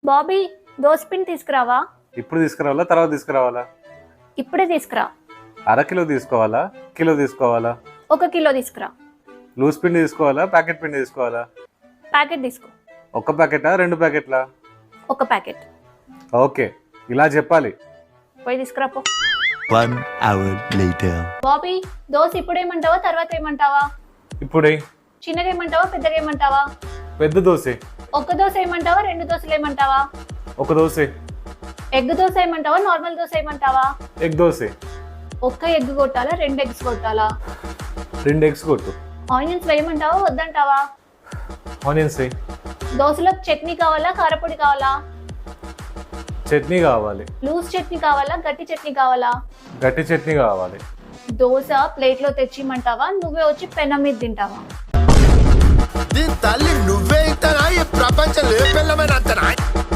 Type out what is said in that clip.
బాబీ దోశ పిండి తీసుకురావా? ఇప్పుడు తీసుకురావాలా తర్వాత తీసుకురావాలా? ఇప్పుడే తీసుకురా. అరకిలో తీసుకోవాలా కిలో తీసుకోవాలా? 1 కిలో తీసుకురా. లూజ్ పిండి తీసుకోవాలా ప్యాకెట్ పిండి తీసుకోవాలా? ప్యాకెట్ తీసుకో. ఒక ప్యాకెటా 2 ప్యాకెట్లా? 1 ప్యాకెట్. ఓకే, ఇలా చెప్పాలి. పోయి తీసుకురా పో. 1 hour later. బాబీ దోశ ఇప్పుడేమంటావా తర్వాత ఏమంటావా? ఇప్పుడే. చిన్నగా ఏమంటావా పెద్దగా ఏమంటావా? పెద్ద దోశ. 1 దోశ ఏమంటావా 2 దోశలు ఏమంటావా? ఒక దోశ. ఎగ్ దోశ ఏమంటావా నార్మల్ దోశ ఏమంటావా? ఎగ్ దోశ. 1 ఎగ్ కొట్టాలా 2 ఎగ్స్ కొట్టాలా? 2 ఎగ్స్ కొట్టు. ఆనియన్స్ వేయమంటావా వద్దంటావా? ఆనియన్స్ వేయి. దోశలో చట్నీ కావాలా కారపొడి కావాలా? చట్నీ కావాలి. లూజ్ చట్నీ కావాలా గట్టి చట్నీ కావాలా? గట్టి చట్నీ కావాలి. దోశ ప్లేట్లో తెచ్చిమంటావా నువ్వే వచ్చి పెనం మీద తింటావా? దీని తల్లి నువ్వే ఇస్తానా ఈ ప్రపంచం ఏ పిల్లమైన అంతనా?